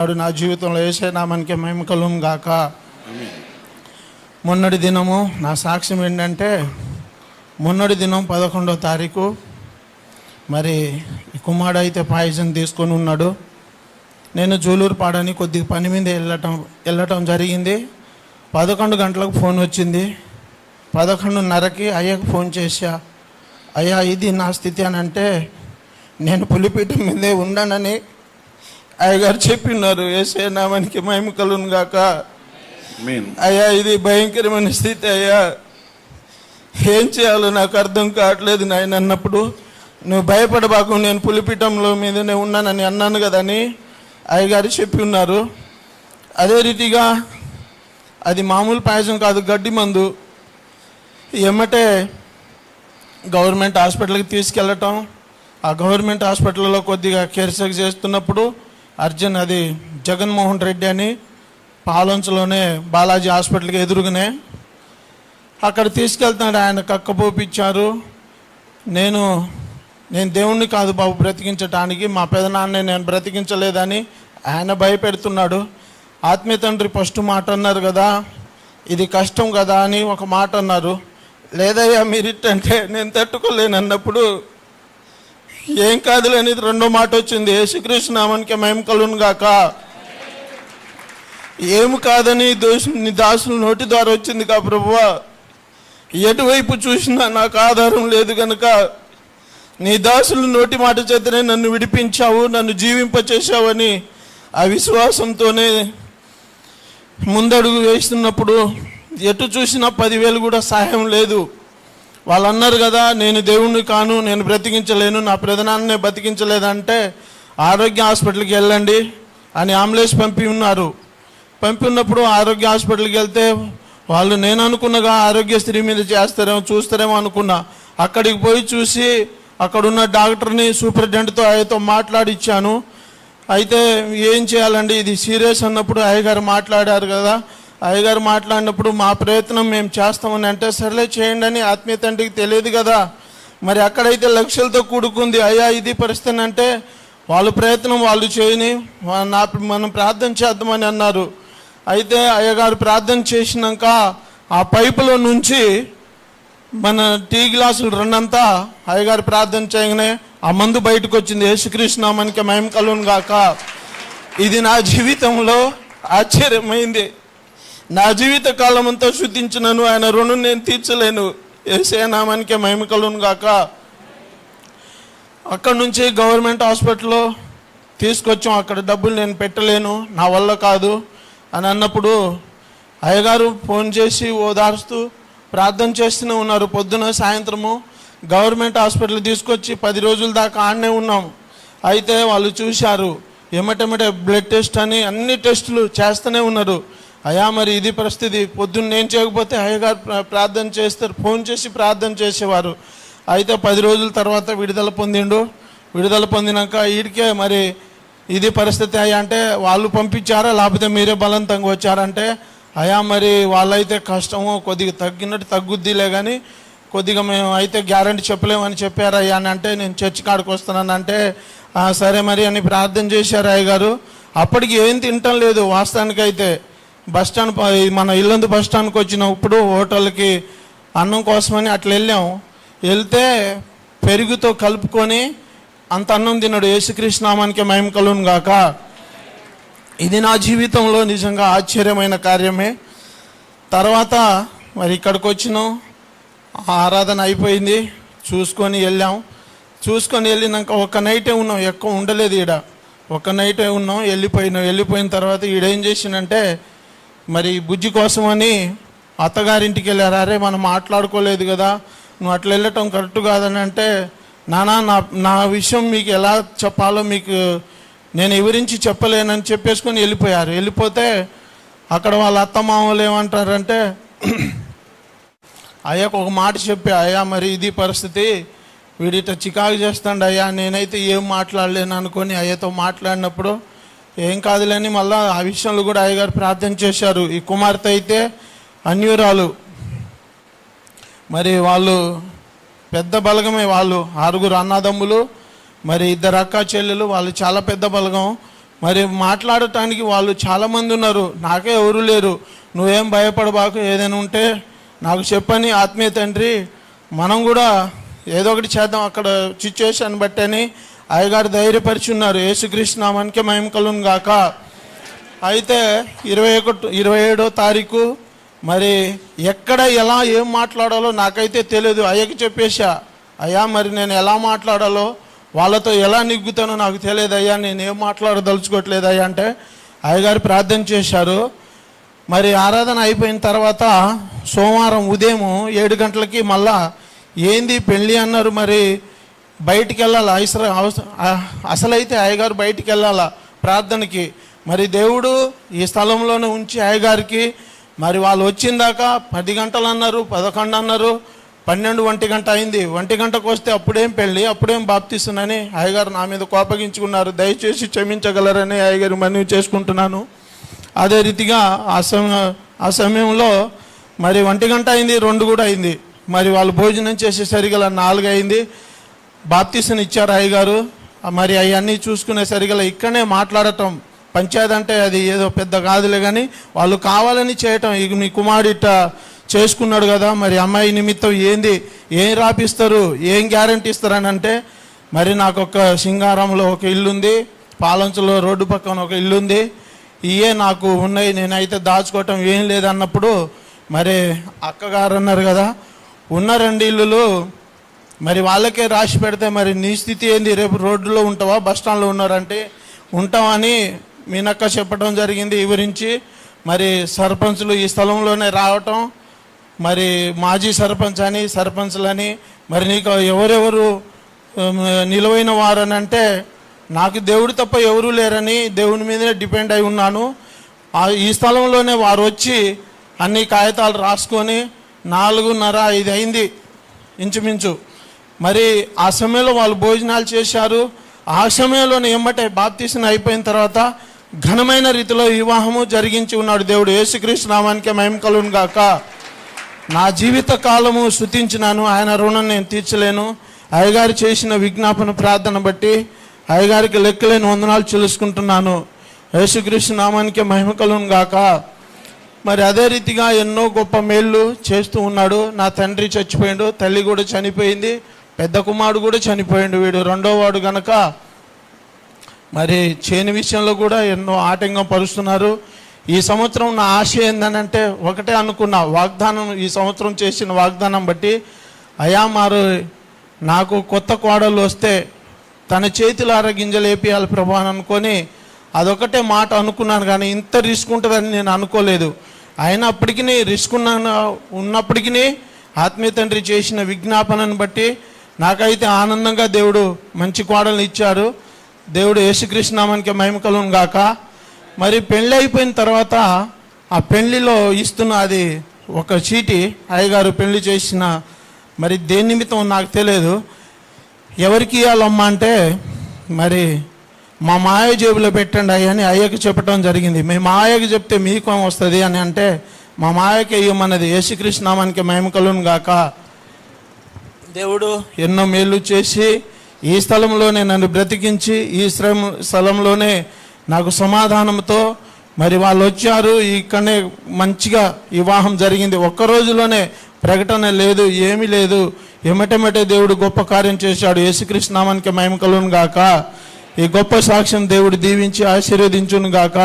నా జీవితంలో యేసే నామానికి మహిమ కలుగును గాక. మొన్నటి దినము నా సాక్ష్యం ఏంటంటే, మొన్నటి దినం 11వ తారీఖు మరి ఈ కుమారుడు అయితే పాయసం తీసుకొని ఉన్నాడు. నేను జూలూరుపాడని కొద్దిగా పని మీద వెళ్ళటం జరిగింది. 11 గంటలకు ఫోన్ వచ్చింది. 11:30కి అయ్యకు ఫోన్ చేశా. అయ్యా, ఇది నా స్థితి అని అంటే, నేను పులిపీఠం మీదే ఉండనని అయ్యగారు చెప్పినారు. యేసే నామానికి మహిమ కలుగును గాక. అయ్యా, ఇది భయంకరమైన స్థితి అయ్యా, ఏం చేయాలో నాకు అర్థం కావట్లేదు నాయన అన్నప్పుడు, నువ్వు భయపడబాకు, నేను పులిపీఠంలో మీదనే ఉన్నానని అన్నాను కదని అయ్యగారు చెప్పి ఉన్నారు. అదే రీతిగా అది మామూలు పాయసం కాదు, గడ్డి మందు. ఎమ్మటే గవర్నమెంట్ హాస్పిటల్కి తీసుకెళ్ళటం. ఆ గవర్నమెంట్ హాస్పిటల్లో కొద్దిగా కేర్సెక్ చేస్తున్నప్పుడు అర్జున్, అది జగన్మోహన్ రెడ్డి అని పాలొంచలోనే బాలాజీ హాస్పిటల్కి ఎదురుగానే అక్కడ తీసుకెళ్తున్నాడు. ఆయన కక్కపోపిచ్చారు. నేను దేవుణ్ణి కాదు బాబు బ్రతికించటానికి, మా పెదనాన్నే నేను బ్రతికించలేదని ఆయన భయపెడుతున్నాడు. ఆత్మీయ తండ్రి ఫస్ట్ మాట అన్నారు కదా, ఇది కష్టం కదా అని ఒక మాట అన్నారు. లేదయ్యా మీరిట్టంటే నేను తట్టుకోలేను అన్నప్పుడు, ఏం కాదులేని రెండో మాట వచ్చింది, యేసుక్రీస్తు నామానికి మహిమ కలుగును గాక. ఏమి కాదని నీ దాసుల నోటి ద్వారా వచ్చింది కా ప్రభువా, ఎటువైపు చూసినా నాకు ఆధారం లేదు కనుక నీ దాసుల నోటి మాట చేతనే నన్ను విడిపించావు, నన్ను జీవింపచేశావని ఆ విశ్వాసంతోనే ముందడుగు వేస్తున్నప్పుడు ఎటు చూసినా 10,000 కూడా సహాయం లేదు. వాళ్ళు అన్నారు కదా, నేను దేవుణ్ణి కాను, నేను బ్రతికించలేను, నా ప్రధానాన్నే బతికించలేదంటే ఆరోగ్య హాస్పిటల్కి వెళ్ళండి అని అంబులెన్స్ పంపి ఉన్నప్పుడు ఆరోగ్య హాస్పిటల్కి వెళ్తే వాళ్ళు, నేను అనుకున్నగా ఆరోగ్యశ్రీ మీద చేస్తారేమో చూస్తారేమో అనుకున్నా. అక్కడికి పోయి చూసి అక్కడున్న డాక్టర్ని సూపరింటెండెంట్తో ఆయనతో మాట్లాడిచ్చాను. అయితే ఏం చేయాలండి, ఇది సీరియస్ అన్నప్పుడు అయ్యగారు మాట్లాడారు కదా. అయ్యగారు మాట్లాడినప్పుడు మా ప్రయత్నం మేము చేస్తామని అంటే, సర్లే చేయండి అని ఆత్మీయ తండ్రికి తెలియదు కదా. మరి అక్కడైతే లక్షలతో కూడుకుంది. అయ్యా ఇది పరిస్థితి అంటే, వాళ్ళ ప్రయత్నం వాళ్ళు చేయని మనం ప్రార్థన చేద్దామని అన్నారు. అయితే అయ్యగారు ప్రార్థన చేసినాక ఆ పైపులో నుంచి మన టీ గ్లాసులు రెండంతా అయ్యగారు ప్రార్థన చేయగానే ఆ మందు బయటకు వచ్చింది. యేసుక్రీస్తు నామానికి మహిమ కలుగును గాక. ఇది నా జీవితంలో ఆశ్చర్యమైంది. నా జీవిత కాలం అంతా శుద్ధించినను, ఆయన రుణం నేను తీర్చలేను. యేసే నామానికి మహిమ కలుగును గాక. అక్కడ నుంచి గవర్నమెంట్ హాస్పిటల్లో తీసుకొచ్చాం. అక్కడ డబ్బులు నేను పెట్టలేను, నా వల్ల కాదు అని అన్నప్పుడు అయ్యగారు ఫోన్ చేసి ఓదార్స్తూ ప్రార్థన చేస్తూనే ఉన్నారు. పొద్దున సాయంత్రము గవర్నమెంట్ హాస్పిటల్ తీసుకొచ్చి 10 రోజుల దాకా ఆడనే ఉన్నాం. అయితే వాళ్ళు చూశారు, ఎమ్మటెమ్మటే బ్లడ్ టెస్ట్ అని అన్ని టెస్టులు చేస్తూనే ఉన్నారు. అయ్యా మరి ఇది పరిస్థితి, పొద్దున్న నేను చేయకపోతే అయ్యగారు ప్రార్థన చేస్తారు, ఫోన్ చేసి ప్రార్థన చేసేవారు. అయితే 10 రోజుల తర్వాత విడుదల పొందిండు. విడుదల పొందినాక వీడికే మరి ఇది పరిస్థితి అయ్యా అంటే, వాళ్ళు పంపించారా లేకపోతే మీరే బలవంతంగా వచ్చారంటే, అయ్యా మరి వాళ్ళైతే కష్టము కొద్దిగా తగ్గినట్టు తగ్గుద్దిలే కానీ కొద్దిగా మేము అయితే గ్యారంటీ చెప్పలేమని చెప్పారు అయ్యా అని అంటే, నేను చర్చి కాడికి వస్తున్నాను అంటే, సరే మరి అని ప్రార్థన చేశారు అయ్యగారు. అప్పటికి ఏం తింటం లేదు వాస్తవానికి. అయితే బస్టాండ్, మన ఇల్లందు బస్టాండ్కి వచ్చినప్పుడు హోటల్కి అన్నం కోసమని అట్లా వెళ్తే పెరుగుతో కలుపుకొని అంత అన్నం తిన్నాడు. యేసుక్రీస్తు నామానికి మహిమ కలుగును గాక. ఇది నా జీవితంలో నిజంగా ఆశ్చర్యమైన కార్యమే. తర్వాత మరి ఇక్కడికి వచ్చినాం, ఆరాధన అయిపోయింది, చూసుకొని వెళ్ళినాక ఒక నైటే ఉన్నాం, ఎక్కువ ఉండలేదు ఈడ. ఒక నైటే ఉన్నాం, వెళ్ళిపోయిన తర్వాత ఈడేం చేసిందంటే, మరి బుజ్జి కోసమని అత్తగారింటికి వెళ్ళారు. అరే మనం మాట్లాడుకోలేదు కదా, నువ్వు అట్లా వెళ్ళటం కరెక్ట్ కాదని అంటే, నా విషయం మీకు ఎలా చెప్పాలో మీకు నేను వివరించి చెప్పలేనని చెప్పేసుకొని వెళ్ళిపోయారు. వెళ్ళిపోతే అక్కడ వాళ్ళ అత్తమామలు ఏమంటారంటే, అయ్యాకు ఒక మాట చెప్పా, అయ్యా మరి ఇది పరిస్థితి, వీడిట చికాకు చేస్తాడు అయ్యా, నేనైతే ఏం మాట్లాడలేను అనుకొని అయ్యతో మాట్లాడినప్పుడు, ఏం కాదులేని మళ్ళీ ఆ విషయంలో కూడా అయ్యగారు ప్రార్థన చేశారు. ఈ కుమార్తె అయితే అన్యురాలు, మరి వాళ్ళు పెద్ద బలగమే, వాళ్ళు 6 అన్నదమ్ములు, మరి 2 అక్క చెల్లెలు, వాళ్ళు చాలా పెద్ద బలగం. మరి మాట్లాడటానికి వాళ్ళు చాలామంది ఉన్నారు, నాకే ఎవరు లేరు, నువ్వేం భయపడబాకు, ఏదైనా ఉంటే నాకు చెప్పని ఆత్మీయ తండ్రి మనం కూడా ఏదో ఒకటి చేద్దాం అక్కడ సిచ్యువేషన్ బట్టని అయ్యగారు ధైర్యపరిచి ఉన్నారు. యేసుక్రీస్తు నామానికి మహిమ కలుగును గాక. అయితే 27వ తారీఖు మరి ఎక్కడ ఎలా ఏం మాట్లాడాలో నాకైతే తెలియదు. అయ్యకి చెప్పేశా, అయ్యా మరి నేను ఎలా మాట్లాడాలో వాళ్ళతో ఎలా నిగ్గుతానో నాకు తెలియదు అయ్యా, నేను ఏం మాట్లాడదలుచుకోవట్లేదు అయ్యా అంటే అయ్యగారు ప్రార్థన చేశారు. మరి ఆరాధన అయిపోయిన తర్వాత సోమవారం ఉదయం 7 గంటలకి మళ్ళా ఏంది పెళ్ళి అన్నారు, మరి బయటికి వెళ్ళాలా, అసలైతే అయ్యగారు బయటికి వెళ్ళాలా ప్రార్థనకి. మరి దేవుడు ఈ స్థలంలోనే ఉంచి అయ్యగారికి మరి వాళ్ళు వచ్చిందాకా 10 గంటలు అన్నారు, 11 అన్నారు, 12 1 గంట అయింది. 1 గంటకు వస్తే అప్పుడేం పెళ్ళి, అప్పుడేం బాప్తిస్తున్నానని అయ్యగారు నా మీద కోపగించుకున్నారు. దయచేసి క్షమించగలరని అయ్యగారు మనవి చేసుకుంటున్నాను. అదే రీతిగా ఆ సమయంలో మరి 1 గంట అయింది, 2 కూడా అయింది. మరి వాళ్ళు భోజనం చేసేసరిగా 4 అయింది. బాప్తిసం ఇచ్చారు అయ్యగారు. మరి అవన్నీ చూసుకునేసరిగా ఇక్కడనే మాట్లాడటం, పంచాయతీ అంటే అది ఏదో పెద్ద కాదులే కానీ వాళ్ళు కావాలని చేయటం. ఇక నీ కుమారుడిట చేసుకున్నాడు కదా, మరి అమ్మాయి నిమిత్తం ఏం రాపిస్తారు, ఏం గ్యారంటీ ఇస్తారని అంటే, మరి నాకు ఒక సింగారంలో ఒక ఇల్లు ఉంది, పాలంచలో రోడ్డు పక్కన ఒక ఇల్లు ఉంది, ఇవే నాకు ఉన్నాయి, నేనైతే దాచుకోవటం ఏం లేదన్నప్పుడు మరి అక్కగారు అన్నారు కదా, ఉన్న 2 ఇల్లులు మరి వాళ్ళకే రాసి పెడితే మరి నీ స్థితి ఏంది, రేపు రోడ్డులో ఉంటావా, బస్టాండ్లో ఉన్నారంటే ఉంటామని మీనక్క చెప్పడం జరిగింది వివరించి. మరి సర్పంచులు ఈ స్థలంలోనే రావటం, మరి మాజీ సర్పంచ్ అని సర్పంచ్లని మరి నీకు ఎవరెవరు నిలువైన వారని అంటే నాకు దేవుడు తప్ప ఎవరూ లేరని దేవుని మీదనే డిపెండ్ అయి ఉన్నాను. ఈ స్థలంలోనే వారు వచ్చి అన్ని కాగితాలు రాసుకొని 4:30 5 అయింది ఇంచుమించు. మరి ఆ సమయంలో వాళ్ళు భోజనాలు చేశారు. ఆ సమయంలోనే ఎమ్మటే బాప్తిసం అయిపోయిన తర్వాత ఘనమైన రీతిలో వివాహము జరిగించి ఉన్నాడు దేవుడు. యేసుక్రీస్తు నామానికి మహిమ కలుగును గాక. నా జీవిత కాలము స్తుతించినాను, ఆయన రుణం నేను తీర్చలేను. అయ్యగారు చేసిన విజ్ఞాపన ప్రార్థన బట్టి అయ్యగారికి లెక్కలేని వందనాలు చెల్లించుకుంటున్నాను. యేసుక్రీస్తు నామానికి మహిమ కలుగును గాక. మరి అదే రీతిగా ఎన్నో గొప్ప మేళ్ళు చేస్తూ ఉన్నాడు. నా తండ్రి చచ్చిపోయాడు, తల్లి కూడా చనిపోయింది, పెద్ద కుమారుడు కూడా చనిపోయాడు, వీడు 2వ వాడు గనక మరి చేని విషయంలో కూడా ఎన్నో ఆటంకం పరుస్తున్నారు. ఈ సంవత్సరం నా ఆశ ఏందనంటే ఒకటే అనుకున్నా, వాగ్దానం ఈ సంవత్సరం చేసిన వాగ్దానం బట్టి అయా మారు నాకు కొత్త కోడలు వస్తే తన చేతిలో గింజలు వేపియాలి ప్రభు అని అనుకొని అదొకటే మాట అనుకున్నాను. కానీ ఇంత రిస్క్ ఉంటుందని నేను అనుకోలేదు. అయినప్పటికీ రిస్క్ ఉన్నప్పటికీ ఆత్మీయ తండ్రి చేసిన విజ్ఞాపనను బట్టి నాకైతే ఆనందంగా దేవుడు మంచి కోడలు ఇచ్చారు. దేవుడు యేసుక్రీస్తు నామానికి మహిమ కలుగును గాక. మరి పెళ్ళి అయిపోయిన తర్వాత ఆ పెళ్లిలో ఇస్తున్న అది ఒక చీటి అయ్యగారు పెళ్లి చేసిన, మరి దేని నిమిత్తం నాకు తెలియదు, ఎవరికి ఇవ్వాలమ్మా అంటే మరి మా మాయ జేబులో పెట్టండి అయ్య అని అయ్యకి చెప్పడం జరిగింది. మీ మాయకి చెప్తే మీకు వస్తుంది అని అంటే మా మాయకి ఇవ్వమన్నది. యేసుక్రీస్తు నామానికి మహిమ కలుగును గాక. దేవుడు ఎన్నో మేలు చేసి ఈ స్థలంలోనే నన్ను బ్రతికించి ఈ స్థలంలోనే నాకు సమాధానంతో మరి వాళ్ళు వచ్చారు. ఇక్కడనే మంచిగా వివాహం జరిగింది. ఒక్క రోజులోనే ప్రకటన లేదు, ఏమీ లేదు, ఎమ్మటెమ్మటే దేవుడు గొప్ప కార్యం చేశాడు. యేసుక్రీస్తు నామానికి మహిమ కలుగును గాక. ఈ గొప్ప సాక్ష్యం దేవుడు దీవించి ఆశీర్వదించును గాక.